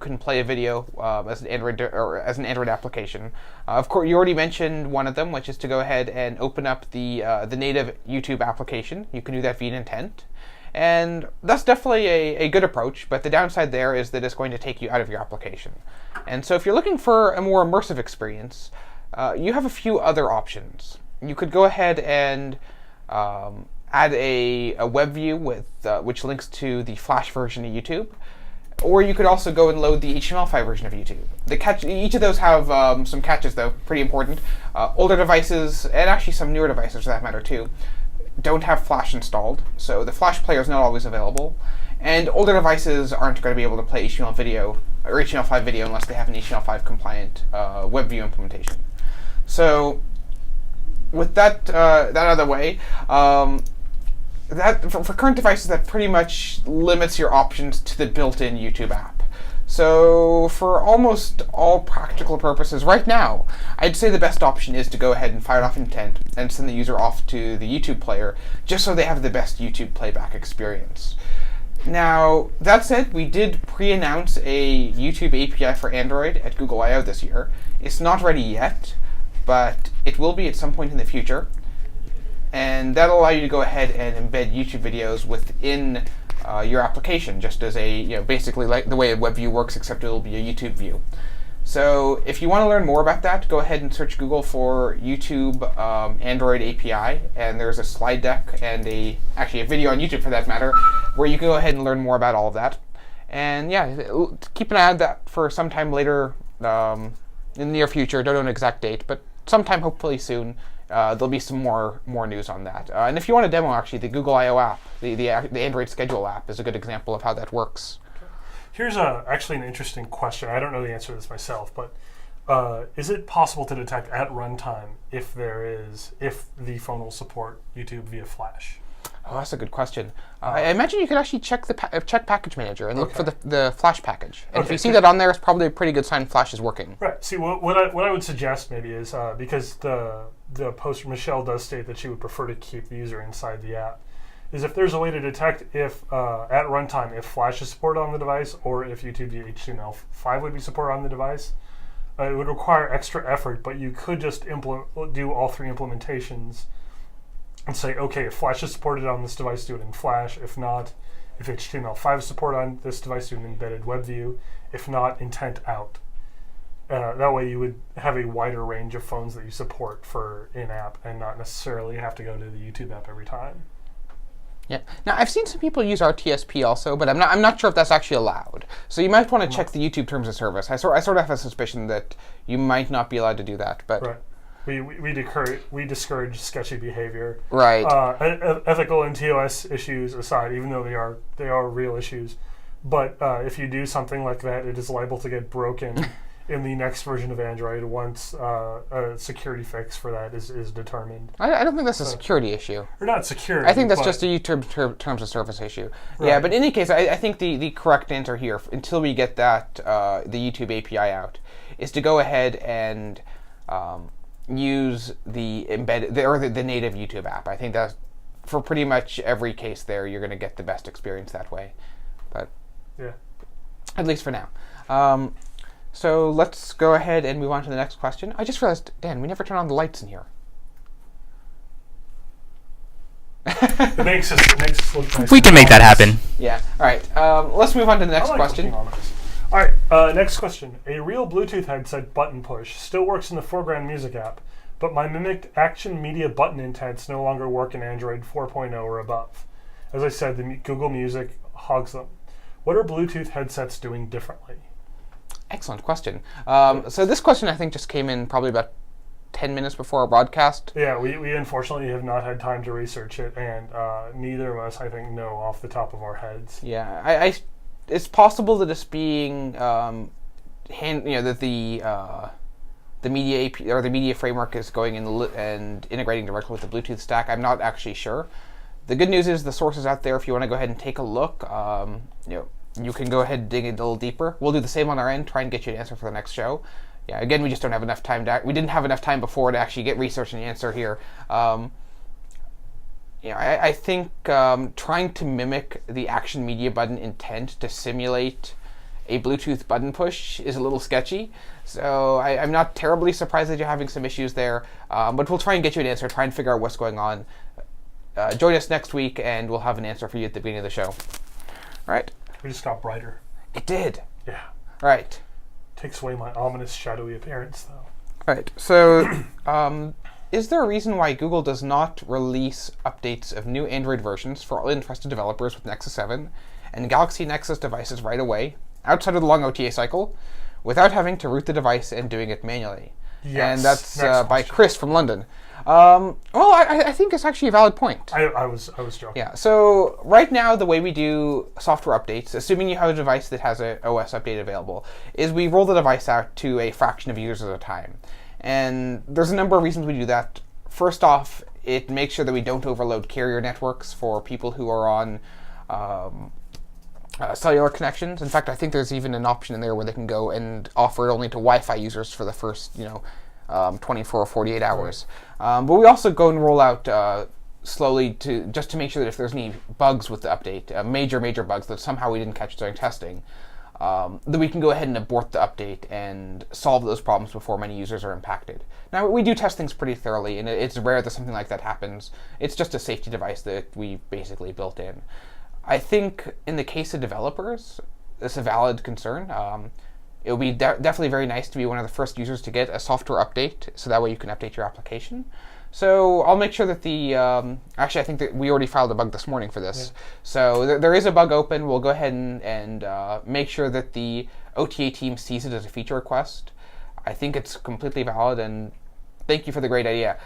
can play a video as an Android application. Of course, you already mentioned one of them, which is to go ahead and open up the native YouTube application. You can do that via intent. And that's definitely a good approach, but the downside there is that it's going to take you out of your application. And so if you're looking for a more immersive experience, you have a few other options. You could go ahead and add a web view which links to the Flash version of YouTube, or you could also go and load the HTML5 version of YouTube. Each of those have some catches, though, pretty important. Older devices, and actually some newer devices for that matter too, don't have Flash installed, so the Flash player is not always available, and older devices aren't going to be able to play HTML video or HTML5 video unless they have an HTML5 compliant web view implementation. So with that out of the way, that for current devices, that pretty much limits your options to the built-in YouTube app. So for almost all practical purposes right now, I'd say the best option is to go ahead and fire it off intent and send the user off to the YouTube player, just so they have the best YouTube playback experience. Now, that said, we did pre-announce a YouTube API for Android at Google I/O this year. It's not ready yet, but it will be at some point in the future. And that'll allow you to go ahead and embed YouTube videos within your application, just as basically like the way a web view works, except it'll be a YouTube view. So if you want to learn more about that, go ahead and search Google for YouTube Android API, and there's a slide deck and actually a video on YouTube for that matter, where you can go ahead and learn more about all of that. And yeah, keep an eye on that for sometime later in the near future. Don't know an exact date, but sometime hopefully soon. There'll be some more news on that. And if you want a demo, actually, the Google I/O app, the Android Schedule app, is a good example of how that works. Here's actually an interesting question. I don't know the answer to this myself, but is it possible to detect at runtime if the phone will support YouTube via Flash? Oh, that's a good question. I imagine you could actually check check Package Manager and look for the Flash package. And if you see that on there, it's probably a pretty good sign Flash is working. Right. See, what I would suggest maybe is because the poster Michelle does state that she would prefer to keep the user inside the app, is if there's a way to detect if at runtime if Flash is supported on the device or if YouTube via HTML5 would be supported on the device. It would require extra effort, but you could just do all three implementations and say, okay, if Flash is supported on this device, do it in Flash. If not, if HTML5 is supported on this device, do an embedded web view. If not, intent out. That way you would have a wider range of phones that you support for in-app and not necessarily have to go to the YouTube app every time. Yeah. Now, I've seen some people use RTSP also, but I'm not sure if that's actually allowed. So you might want to check the YouTube Terms of Service. I sort of have a suspicion that you might not be allowed to do that. But right. We discourage sketchy behavior. Right. Ethical and TOS issues aside, even though they are real issues, but if you do something like that, it is liable to get broken in the next version of Android once a security fix for that is determined. I don't think that's a security issue. Or not security. I think that's just a YouTube Terms of Service issue. Right. Yeah, but in any case, I think the correct answer here, until we get that the YouTube API out, is to go ahead and use the embedded or the native YouTube app. I think that for pretty much every case there, you're going to get the best experience that way. But yeah, at least for now. So let's go ahead and move on to the next question. I just realized, Dan, we never turn on the lights in here. It makes us look nice. We can make that happen. Yeah. All right. Let's move on to the next question. All right, next question. A real Bluetooth headset button push still works in the foreground music app, but my mimicked action media button intents no longer work in Android 4.0 or above. As I said, the Google Music hogs them. What are Bluetooth headsets doing differently? Excellent question. So this question, I think, just came in probably about 10 minutes before our broadcast. Yeah, we unfortunately have not had time to research it, and neither of us, I think, know off the top of our heads. Yeah, it's possible that it's being that the media API or the media framework is going in and integrating directly with the Bluetooth stack. I'm not actually sure. The good news is the source is out there. If you want to go ahead and take a look, you can go ahead and dig in a little deeper. We'll do the same on our end, try and get you an answer for the next show. Yeah, again, we just don't have enough time we didn't have enough time before to actually get research and answer here. I think trying to mimic the action media button intent to simulate a Bluetooth button push is a little sketchy. So I'm not terribly surprised that you're having some issues there, but we'll try and get you an answer, try and figure out what's going on. Join us next week, and we'll have an answer for you at the beginning of the show. All right? We just got brighter. It did. Yeah. Right. Takes away my ominous, shadowy appearance, though. Right. So, is there a reason why Google does not release updates of new Android versions for all interested developers with Nexus 7 and Galaxy Nexus devices right away, outside of the long OTA cycle, without having to root the device and doing it manually? Yes. And that's by question. Chris from London. Well, I think it's actually a valid point. I was joking. Yeah, so right now the way we do software updates, assuming you have a device that has an OS update available, is we roll the device out to a fraction of users at a time. And there's a number of reasons we do that. First off, it makes sure that we don't overload carrier networks for people who are on cellular connections. In fact, I think there's even an option in there where they can go and offer it only to Wi-Fi users for the first, 24 or 48 hours. But we also go and roll out slowly just to make sure that if there's any bugs with the update, major bugs that somehow we didn't catch during testing, that we can go ahead and abort the update and solve those problems before many users are impacted. Now, we do test things pretty thoroughly, and it's rare that something like that happens. It's just a safety device that we basically built in. I think in the case of developers, it's a valid concern. It would be definitely very nice to be one of the first users to get a software update, so that way you can update your application. So I'll make sure that actually I think that we already filed a bug this morning for this. Yeah. So there is a bug open. We'll go ahead and make sure that the OTA team sees it as a feature request. I think it's completely valid, and thank you for the great idea.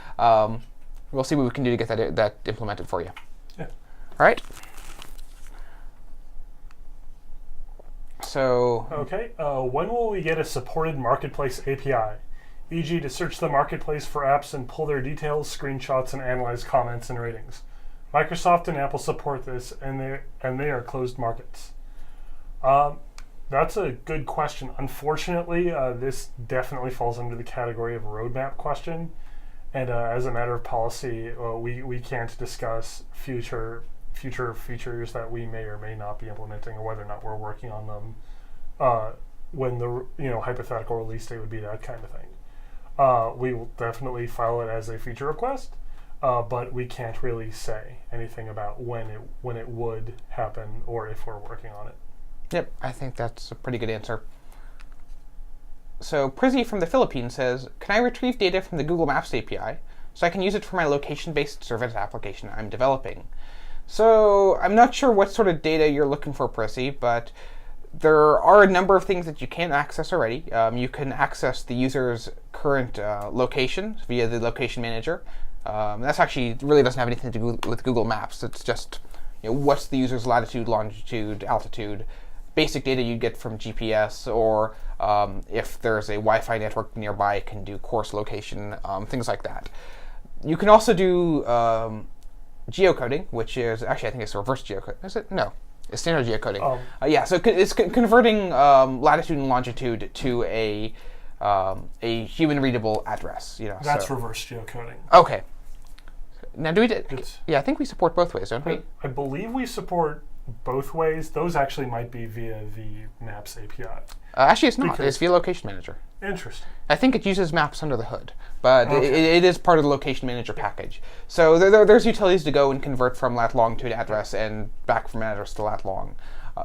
We'll see what we can do to get that implemented for you. Yeah. All right. So. Okay. When will we get a supported marketplace API? E.g. to search the marketplace for apps and pull their details, screenshots, and analyze comments and ratings. Microsoft and Apple support this, and they are closed markets. That's a good question. Unfortunately, this definitely falls under the category of a roadmap question, and as a matter of policy, we can't discuss future features that we may or may not be implementing, or whether or not we're working on them. When the hypothetical release date would be, that kind of thing. We will definitely file it as a feature request, but we can't really say anything about when it would happen or if we're working on it. Yep, I think that's a pretty good answer. So Prizzy from the Philippines says, can I retrieve data from the Google Maps API so I can use it for my location-based service application I'm developing? So I'm not sure what sort of data you're looking for, Prizzy, but there are a number of things that you can access already. You can access the user's current location via the location manager. That's actually really doesn't have anything to do with Google Maps. It's just what's the user's latitude, longitude, altitude, basic data you'd get from GPS, or if there's a Wi-Fi network nearby, it can do course location, things like that. You can also do geocoding, which is actually I think it's reverse geocoding. Is it? No. It's standard geocoding. So it's converting latitude and longitude to a human-readable address. That's reverse geocoding. Okay. Now, I think we support both ways, don't we? I believe we support both ways. Those actually might be via the Maps API. Actually, it's not. It's via Location Manager. Interesting. I think it uses Maps under the hood, but it is part of the Location Manager package. So there's utilities to go and convert from lat long to an address and back from an address to lat long.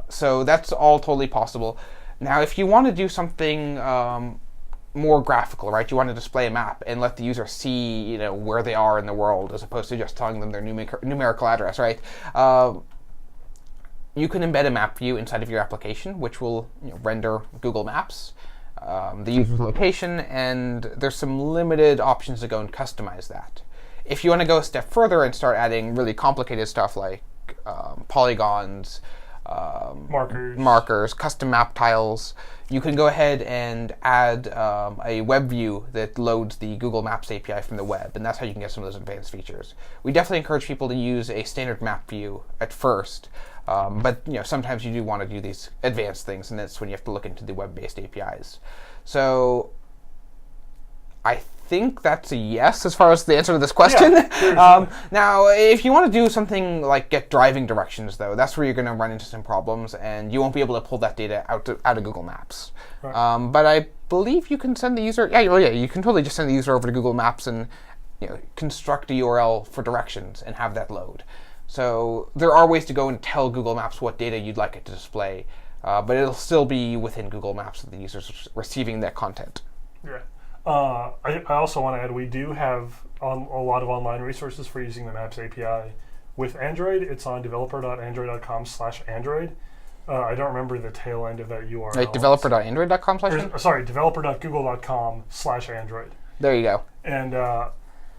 So that's all totally possible. Now, if you want to do something more graphical, right? You want to display a map and let the user see, where they are in the world, as opposed to just telling them their numerical address, right? You can embed a map view inside of your application, which will render Google Maps, the user's location, and there's some limited options to go and customize that. If you want to go a step further and start adding really complicated stuff like polygons, markers, custom map tiles, you can go ahead and add a web view that loads the Google Maps API from the web, and that's how you can get some of those advanced features. We definitely encourage people to use a standard map view at first, but sometimes you do want to do these advanced things, and that's when you have to look into the web-based APIs. So I think that's a yes as far as the answer to this question. Yeah, now, if you want to do something like get driving directions, though, that's where you're going to run into some problems, and you won't be able to pull that data out of Google Maps. Right. But I believe you can send the user. Yeah, you can totally just send the user over to Google Maps and construct a URL for directions and have that load. So there are ways to go and tell Google Maps what data you'd like it to display, but it'll still be within Google Maps that the user's receiving that content. Yeah. I also want to add, we do have a lot of online resources for using the Maps API. With Android, it's on developer.android.com/Android. I don't remember the tail end of that URL. Right, developer.android.com/Android? Sorry, developer.google.com/Android. There you go. And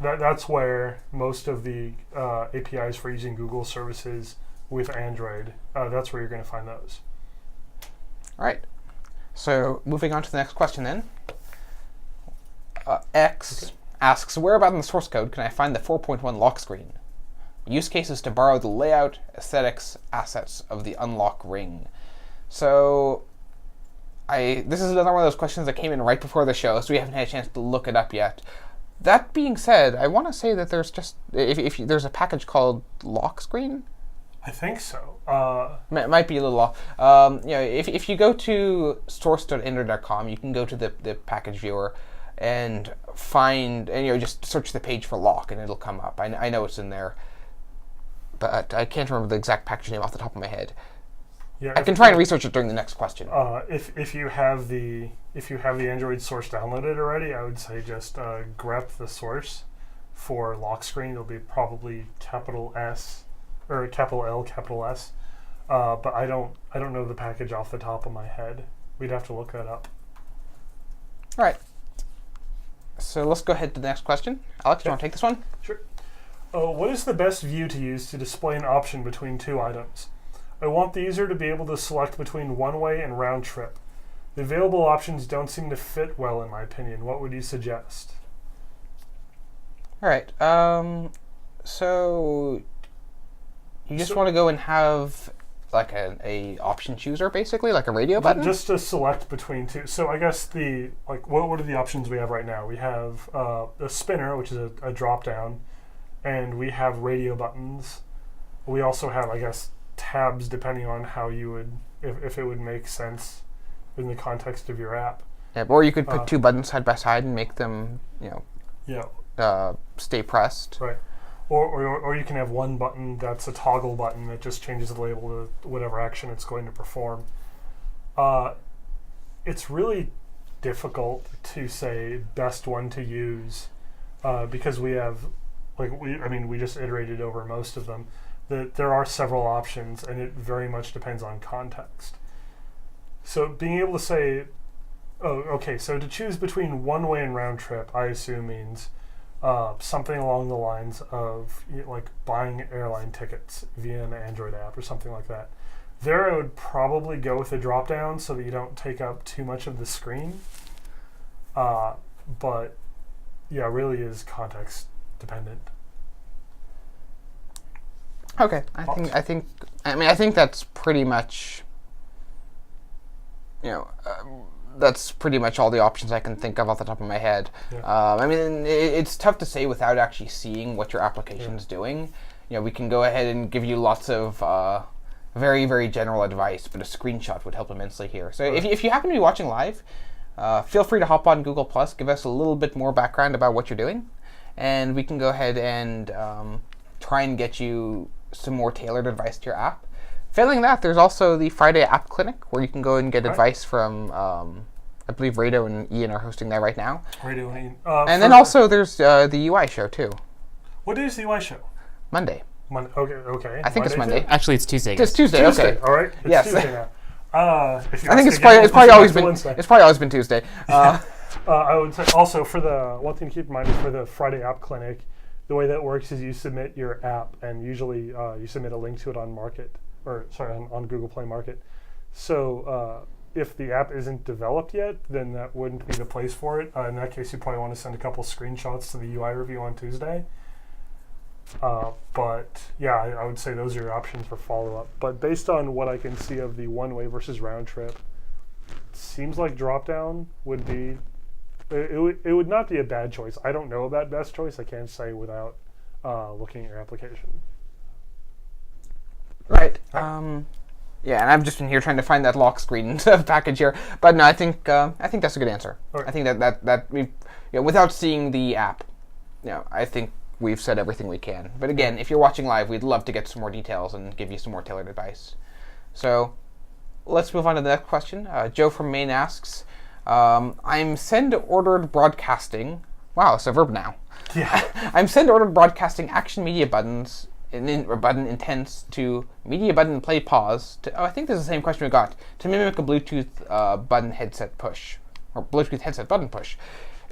that's where most of the APIs for using Google services with Android, that's where you're going to find those. All right. So moving on to the next question then. X asks, where about in the source code can I find the 4.1 lock screen? Use cases to borrow the layout, aesthetics, assets of the unlock ring. So this is another one of those questions that came in right before the show, so we haven't had a chance to look it up yet. That being said, I want to say that there's just if there's a package called lock screen. I think so. It might be a little off. If you go to source.ender.com, you can go to the package viewer and find, and just search the page for lock, and it'll come up. I know it's in there, but I can't remember the exact package name off the top of my head. Yeah, I can try and research it during the next question. If you have the Android source downloaded already, I would say just grep the source for lock screen. It'll be probably capital S or capital L, capital S. But I don't know the package off the top of my head. We'd have to look that up. All right. So let's go ahead to the next question. Alex, do you want to take this one? Sure. What is the best view to use to display an option between two items? I want the user to be able to select between one-way and round trip. The available options don't seem to fit well, in my opinion. What would you suggest? All right. So you just want to go and have like a option chooser, basically, like a radio button? Just to select between two. So I guess what are the options we have right now? We have a spinner, which is a drop-down, and we have radio buttons. We also have, I guess, tabs, depending on how you would, if it would make sense in the context of your app. Yeah, or you could put two buttons side by side and make them, stay pressed. Right. Or you can have one button that's a toggle button that just changes the label to whatever action it's going to perform. It's really difficult to say best one to use because we have, we just iterated over most of them. There are several options, and it very much depends on context. So being able to say, so to choose between one-way and round trip, I assume means something along the lines of like buying airline tickets via an Android app or something like that. There I would probably go with a drop-down so that you don't take up too much of the screen. But yeah, really is context dependent. Okay, I think that's pretty much, that's pretty much all the options I can think of off the top of my head. Yeah. It's tough to say without actually seeing what your application's doing. We can go ahead and give you lots of very, very general advice, but a screenshot would help immensely here. So if you happen to be watching live, feel free to hop on Google+, give us a little bit more background about what you're doing, and we can go ahead and try and get you some more tailored advice to your app. Failing that, there's also the Friday App Clinic, where you can go and get advice from, I believe Rado and Ian are hosting that right now. Rado and Ian. And then also there's the UI show, too. What day is the UI show? Monday. Okay. I think it's Monday. Actually, it's Tuesday. It's Tuesday, okay. All right. It's yes. Tuesday now. I think it's probably always been Tuesday. I would say also for the one thing to keep in mind is for the Friday App Clinic, the way that works is you submit your app, and usually you submit a link to it on on Google Play Market. So if the app isn't developed yet, then that wouldn't be the place for it. In that case, you probably want to send a couple screenshots to the UI review on Tuesday. But yeah, I would say those are your options for follow-up. But based on what I can see of the one-way versus round trip, it seems like drop-down would be it would not be a bad choice. I don't know about best choice. I can't say without looking at your application. Right. Yeah, and I've just been here trying to find that lock screen package here, but no, I think that's a good answer. Right. I think that we, without seeing the app, I think we've said everything we can. But again, if you're watching live, we'd love to get some more details and give you some more tailored advice. So let's move on to the next question. Joe from Maine asks, I'm send-ordered broadcasting. Wow, it's a verb now. Yeah. I'm send-ordered broadcasting action media buttons. Button intents to media button play pause to, I think this is the same question we got, to mimic a Bluetooth button headset push, or Bluetooth headset button push.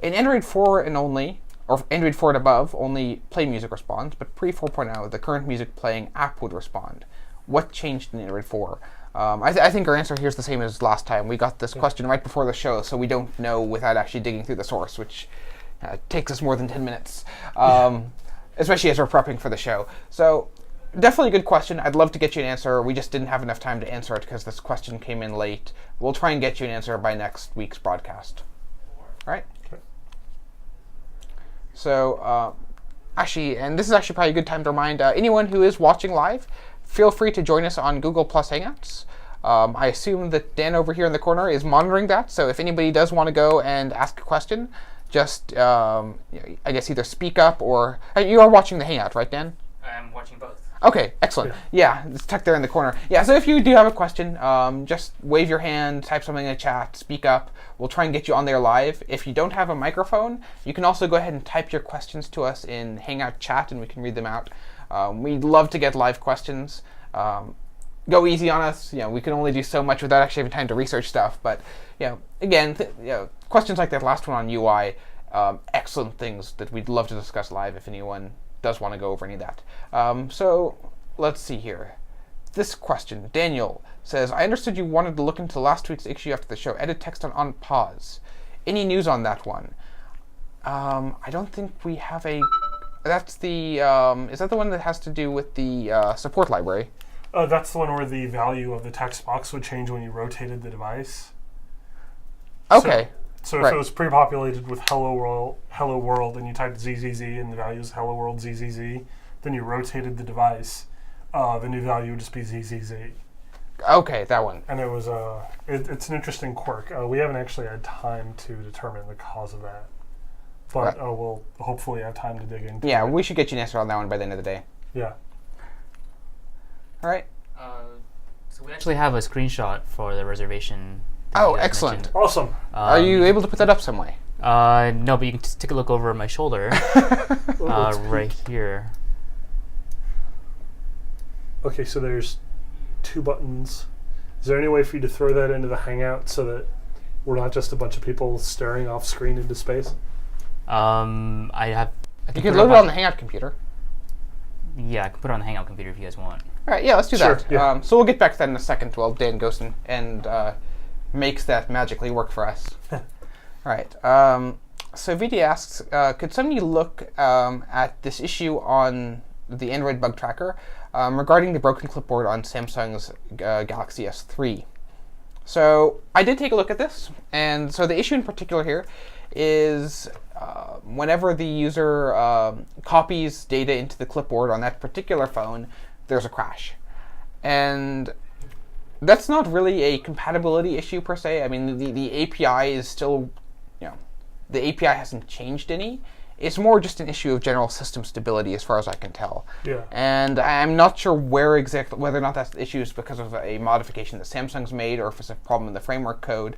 In Android 4 and only, or Android 4 and above, only play music responds, but pre 4.0, the current music playing app would respond. What changed in Android 4? I think our answer here is the same as last time. We got this question right before the show, so we don't know without actually digging through the source, which takes us more than 10 minutes. Especially as we're prepping for the show. So, definitely a good question. I'd love to get you an answer. We just didn't have enough time to answer it because this question came in late. We'll try and get you an answer by next week's broadcast. All right? Okay. So, actually, and this is actually probably a good time to remind anyone who is watching live, feel free to join us on Google Plus Hangouts. I assume that Dan over here in the corner is monitoring that, so if anybody does want to go and ask a question, just, I guess, either speak up or... You are watching the Hangout, right, Dan? I'm watching both. Okay, excellent. Yeah, it's tucked there in the corner. Yeah, so if you do have a question, just wave your hand, type something in the chat, speak up. We'll try and get you on there live. If you don't have a microphone, you can also go ahead and type your questions to us in Hangout chat, and we can read them out. We'd love to get live questions. Go easy on us. We can only do so much without actually having time to research stuff. But again, questions like that last one on UI, excellent things that we'd love to discuss live if anyone does want to go over any of that. So let's see here. This question, Daniel says, I understood you wanted to look into last week's issue after the show. Edit text on pause. Any news on that one? I don't think we have a. That's the. Is that the one that has to do with the support library? That's the one where the value of the text box would change when you rotated the device. Okay. So if it was pre-populated with hello world, and you typed ZZZ and the value is hello world ZZZ, then you rotated the device, the new value would just be ZZZ. Okay, that one. And it was it's an interesting quirk. We haven't actually had time to determine the cause of that, but we'll hopefully have time to dig into it. Yeah, we should get you an answer on that one by the end of the day. Yeah. All right. So we actually have a screenshot for the reservation. Oh, excellent. Mentioned. Awesome. Are you able to put that up some way? No, but you can just take a look over my shoulder. Right here. Okay, so there's 2 buttons. Is there any way for you to throw that into the Hangout so that we're not just a bunch of people staring off screen into space? You could load it on the Hangout computer. Yeah, I can put it on the Hangout computer if you guys want. All right, yeah, let's do that. Yeah. So we'll get back to that in a second while Dan goes and makes that magically work for us. All right. So VD asks, could somebody look at this issue on the Android bug tracker regarding the broken clipboard on Samsung's Galaxy S3? So I did take a look at this, and so the issue in particular here is whenever the user copies data into the clipboard on that particular phone, there's a crash. And that's not really a compatibility issue per se. I mean, the API is still, the API hasn't changed any. It's more just an issue of general system stability as far as I can tell. Yeah. And I'm not sure whether or not that's the issue is because of a modification that Samsung's made or if it's a problem in the framework code.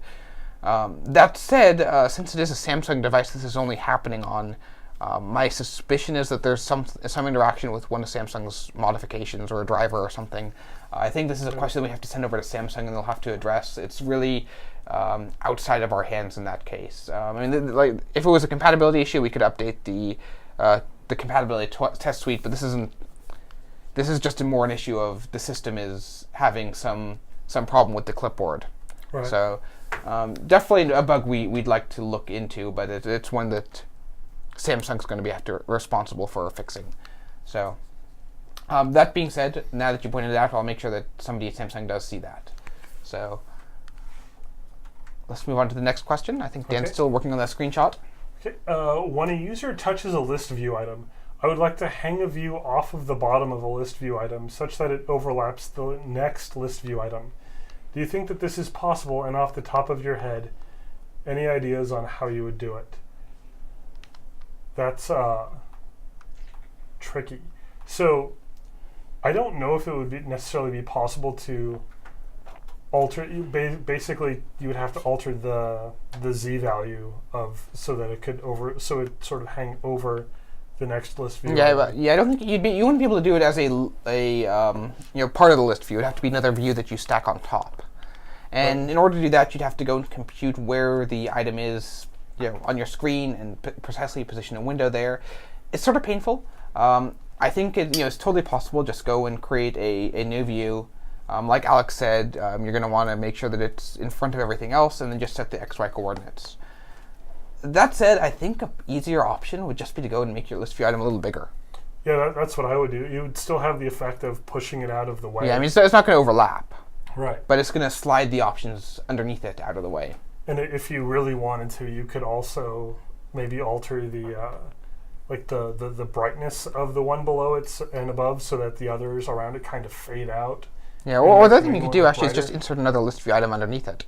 That said, since it is a Samsung device, this is only happening on. My suspicion is that there's some interaction with one of Samsung's modifications or a driver or something. I think this is a question that we have to send over to Samsung and they'll have to address. It's really outside of our hands in that case. I mean, like if it was a compatibility issue, we could update the compatibility test suite, but this isn't. This is just more an issue of the system is having some problem with the clipboard. Right. So definitely a bug we'd like to look into, but it's one that Samsung's going to be responsible for fixing. So that being said, now that you pointed it out, I'll make sure that somebody at Samsung does see that. So let's move on to the next question. I think Dan's Okay. still working on that screenshot. Okay. When a user touches a list view item, I would like to hang a view off of the bottom of a list view item such that it overlaps the next list view item. Do you think that this is possible? And off the top of your head, any ideas on how you would do it? That's tricky. So I don't know if it would necessarily be possible to alter. Basically, you would have to alter the z value of so that it could sort of hang over the next list view. Yeah, but I don't think you wouldn't be able to do it as a part of the list view. It would have to be another view that you stack on top. And Right. in order to do that, you'd have to go and compute where the item is, on your screen and precisely position a window there. It's sort of painful. I think it's totally possible. Just go and create a new view. Like Alex said, you're going to want to make sure that it's in front of everything else, and then just set the XY coordinates. That said, I think an easier option would just be to go and make your list view item a little bigger. Yeah, that's what I would do. You would still have the effect of pushing it out of the way. Yeah, I mean, it's not going to overlap, Right. but it's going to slide the options underneath it out of the way. And if you really wanted to, you could also maybe alter the the brightness of the one below it and above, so that the others around it kind of fade out. Yeah, or the other thing make you it could do look actually is just brighter. insert another list view item underneath it.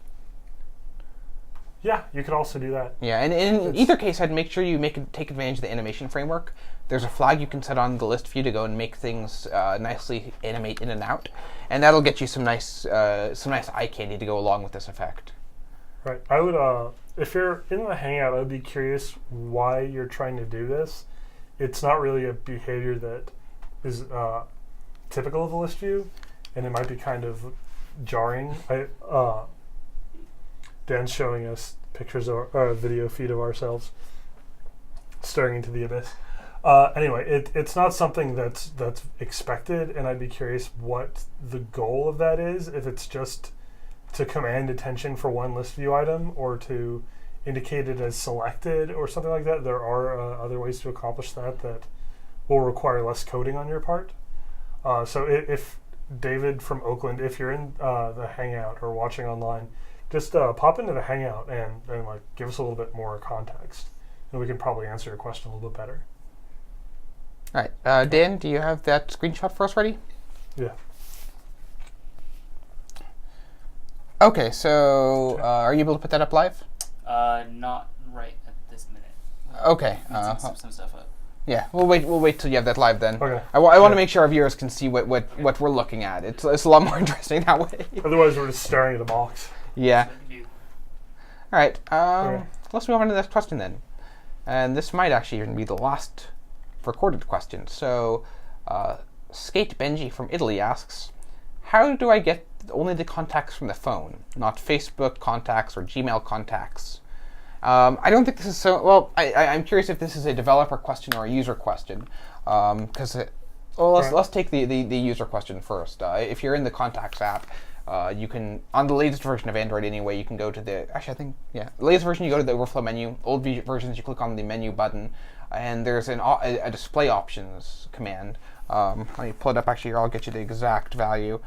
Yeah, you could also do that. Yeah, and in either case, I'd make sure you take advantage of the animation framework. There's a flag you can set on the list view to go and make things nicely animate in and out, and that'll get you some nice eye candy to go along with this effect. Right. I would, if you're in the Hangout, I'd be curious why you're trying to do this. It's not really a behavior that is typical of a list view, and it might be kind of jarring. Dan's showing us pictures of a video feed of ourselves staring into the abyss. Anyway, it's not something that's expected, and I'd be curious what the goal of that is. If it's just to command attention for one list view item, or to indicate it as selected, or something like that. There are other ways to accomplish that will require less coding on your part. So if David from Oakland, if you're in the Hangout or watching online, just pop into the Hangout and give us a little bit more context, and we can probably answer your question a little bit better. All right, Dan, do you have that screenshot for us ready? Yeah. Okay, so are you able to put that up live? Not right at this minute. Okay. Some stuff up. Yeah, we'll wait till you have that live then. Okay. I want to make sure our viewers can see what we're looking at. It's a lot more interesting that way. Otherwise, we're just staring at a box. Yeah. All right. Okay. Let's move on to the next question then. And this might actually even be the last recorded question. So, Skate Benji from Italy asks, how do I get only the contacts from the phone, not Facebook contacts or Gmail contacts? I don't think this is so... Well, I'm curious if this is a developer question or a user question. Let's take the user question first. If you're in the Contacts app, you can, on the latest version of Android anyway, you can go to the... Actually, I think, yeah. The latest version, you go to the overflow menu. Old versions, you click on the menu button, and there's a display options command. Let me pull it up actually here. I'll get you the exact value.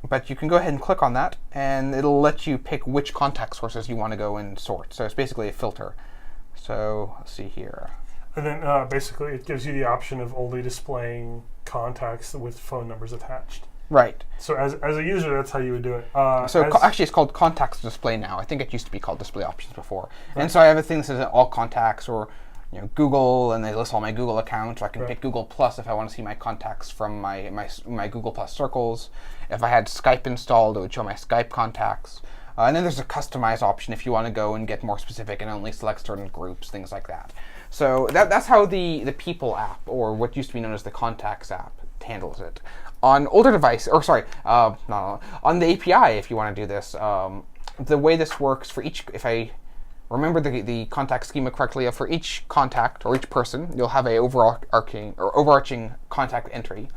But you can go ahead and click on that, and it'll let you pick which contact sources you want to go and sort. So it's basically a filter. So let's see here. And then basically it gives you the option of only displaying contacts with phone numbers attached. Right. So as a user, that's how you would do it. Actually, it's called Contacts Display now. I think it used to be called Display Options before. Right. And so I have a thing that says all contacts, or Google, and they list all my Google accounts. I can pick Google Plus if I want to see my contacts from my Google Plus circles. If I had Skype installed, it would show my Skype contacts. And then there's a customize option if you want to go and get more specific and only select certain groups, things like that. So that's how the People app, or what used to be known as the Contacts app, handles it. On older device, on the API, if you want to do this, the way this works for each, if I remember the contact schema correctly, for each contact or each person, you'll have a overarching contact entry,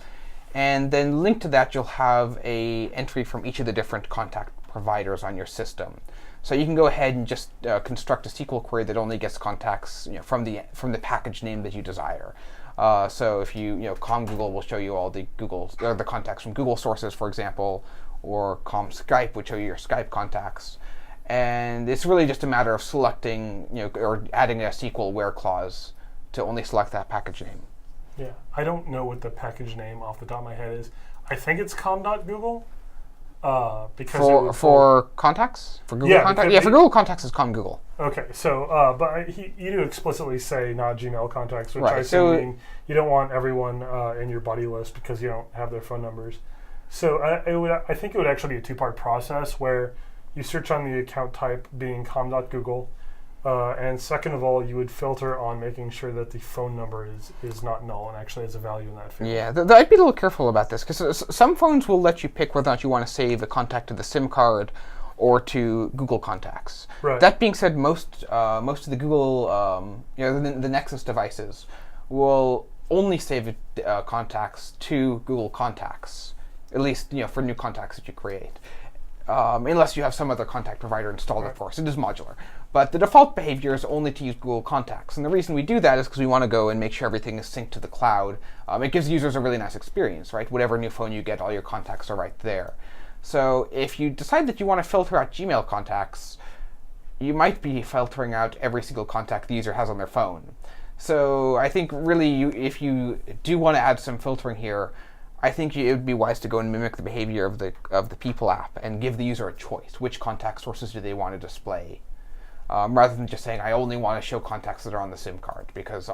and then linked to that, you'll have a entry from each of the different contact providers on your system. So you can go ahead and just construct a SQL query that only gets contacts from the package name that you desire. So if com Google will show you all the the contacts from Google sources, for example, or com Skype would show you your Skype contacts. and it's really just a matter of selecting, or adding a SQL where clause to only select that package name. Yeah, I don't know what the package name off the top of my head is. I think it's com.google. Because for contacts? For Google contacts? Yeah, for Google contacts it's com Google. Okay, so, but you do explicitly say not Gmail contacts, which Right, I assume you don't want everyone in your buddy list because you don't have their phone numbers. So I think it would actually be a two-part process where you search on the account type being com.google, and second of all, you would filter on making sure that the phone number is not null and actually has a value in that field. Yeah, I'd be a little careful about this because some phones will let you pick whether or not you want to save a contact to the SIM card or to Google Contacts. Right. That being said, most of the Google, the Nexus devices will only save contacts to Google Contacts, at least for new contacts that you create. Unless you have some other contact provider installed, of course. It is modular. But the default behavior is only to use Google Contacts. And the reason we do that is because we want to go and make sure everything is synced to the cloud. It gives users a really nice experience, right? Whatever new phone you get, all your contacts are right there. So if you decide that you want to filter out Gmail contacts, you might be filtering out every single contact the user has on their phone. So I think really if you do want to add some filtering here, I think it would be wise to go and mimic the behavior of the People app and give the user a choice. Which contact sources do they want to display? Rather than just saying, I only want to show contacts that are on the SIM card. Because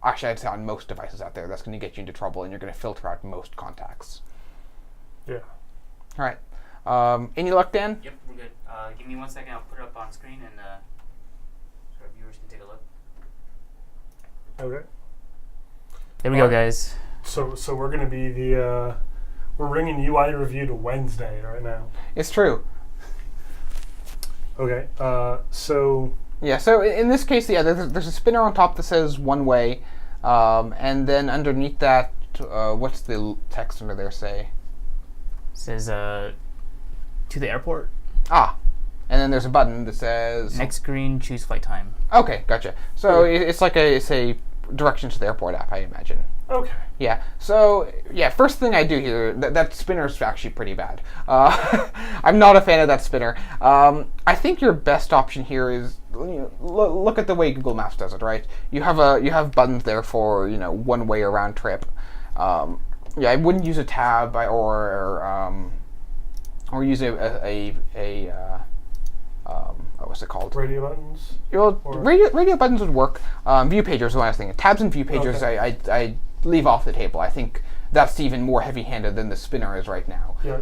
actually, I'd say on most devices out there, that's going to get you into trouble and you're going to filter out most contacts. Yeah. All right. Any luck, Dan? Yep, we're good. Give me 1 second. I'll put it up on screen and so our viewers can take a look. Okay. There we go, guys. So we're going to be we're bringing UI review to Wednesday right now. It's true. Okay. So in this case, there's a spinner on top that says one way, and then underneath that, what's the text under there say? It says to the airport. Ah, and then there's a button that says Next screen, choose flight time. Okay, gotcha. So it's like a directions to the airport app, I imagine. Okay. Yeah. So first thing I do here, that spinner is actually pretty bad. I'm not a fan of that spinner. I think your best option here is look at the way Google Maps does it. Right? You have buttons there for one way or round trip. I wouldn't use a tab or use a what's it called? Radio buttons. Well, radio buttons would work. View pagers is what I was thinking. Tabs and view pagers, okay. I leave off the table. I think that's even more heavy-handed than the spinner is right now. Yeah.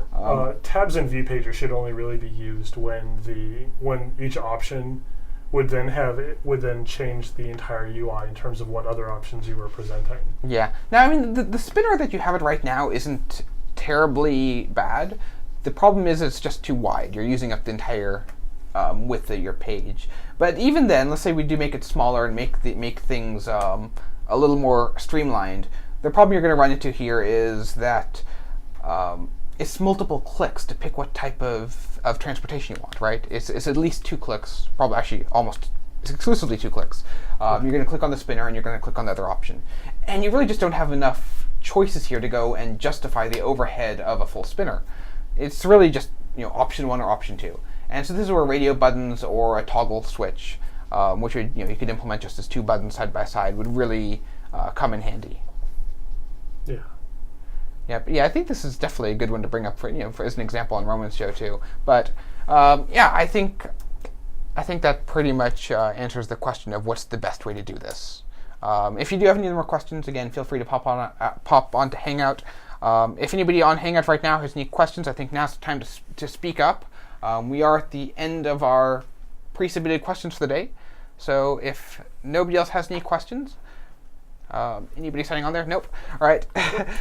Tabs and view pagers should only really be used when each option would then change the entire UI in terms of what other options you were presenting. Yeah. Now, I mean, the spinner that you have it right now isn't terribly bad. The problem is it's just too wide. You're using up the entire width of your page. But even then, let's say we do make it smaller and make things a little more streamlined. The problem you're going to run into here is that it's multiple clicks to pick what type of transportation you want, right? It's at least 2 clicks, probably actually almost exclusively 2 clicks. You're going to click on the spinner and you're going to click on the other option. And you really just don't have enough choices here to go and justify the overhead of a full spinner. It's really just option 1 or option 2. And so this is where radio buttons or a toggle switch, which would, you could implement just as 2 buttons side by side, would really come in handy. Yeah. Yeah, I think this is definitely a good one to bring up for as an example on Roman's show too. But I think that pretty much answers the question of what's the best way to do this. If you do have any more questions, again, feel free to pop on to Hangout. If anybody on Hangout right now has any questions, I think now's the time to speak up. We are at the end of our pre-submitted questions for the day. So if nobody else has any questions, anybody signing on there? Nope. All right.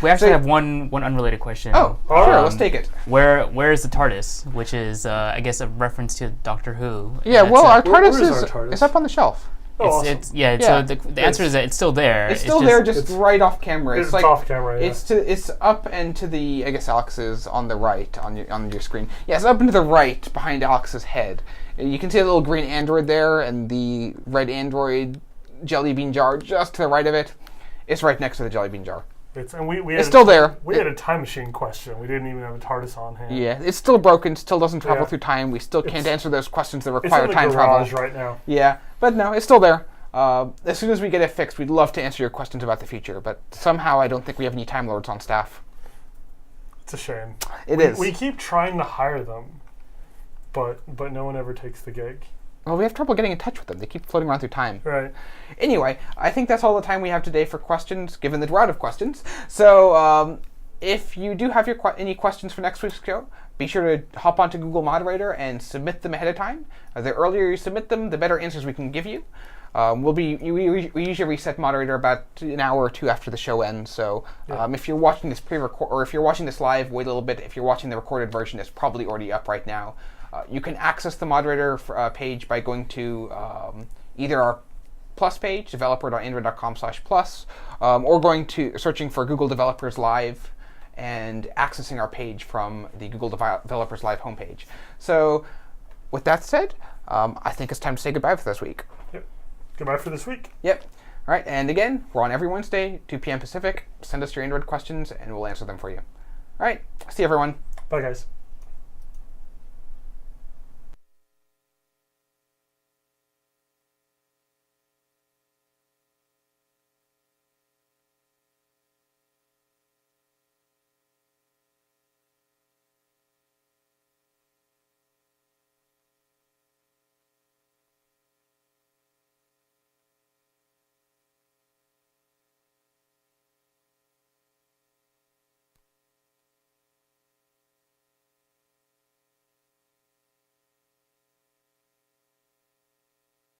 We actually have one unrelated question. Oh, sure. Let's take it. Where is the TARDIS? Which is, I guess, a reference to Doctor Who. Yeah. Well, our TARDIS where is our TARDIS? It's up on the shelf. Awesome. So the answer is that it's still there. It's still there, just right off camera. It's like off camera. Yeah. It's up and to the, I guess Alex is on the right on your screen. Yeah, it's up and to the right behind Alex's head. You can see a little green android there and the red android jelly bean jar just to the right of it. It's right next to the jelly bean jar. It's still there. We had a time machine question. We didn't even have a TARDIS on hand. Yeah, it's still broken. Still doesn't travel Yeah. through time. We still can't answer those questions that It's require in the time garage travel. right now. Yeah, but no, it's still there. As soon as we get it fixed, we'd love to answer your questions about the future. But somehow, I don't think we have any Time Lords on staff. It's a shame. It is. We keep trying to hire them, but no one ever takes the gig. Well, we have trouble getting in touch with them. They keep floating around through time. Right. Anyway, I think that's all the time we have today for questions, given that we're out of questions. So, if you do have any questions for next week's show, be sure to hop onto Google Moderator and submit them ahead of time. The earlier you submit them, the better answers we can give you. We usually reset moderator about an hour or two after the show ends. So if you're watching this pre-record, or if you're watching this live, wait a little bit. If you're watching the recorded version, it's probably already up right now. You can access the moderator page by going to either our Plus page, developer.android.com/plus, or searching for Google Developers Live and accessing our page from the Google Developers Live homepage. So with that said, I think it's time to say goodbye for this week. Yep. Goodbye for this week. Yep. All right, and again, we're on every Wednesday, 2 p.m. Pacific. Send us your Android questions, and we'll answer them for you. All right, see you, everyone. Bye, guys.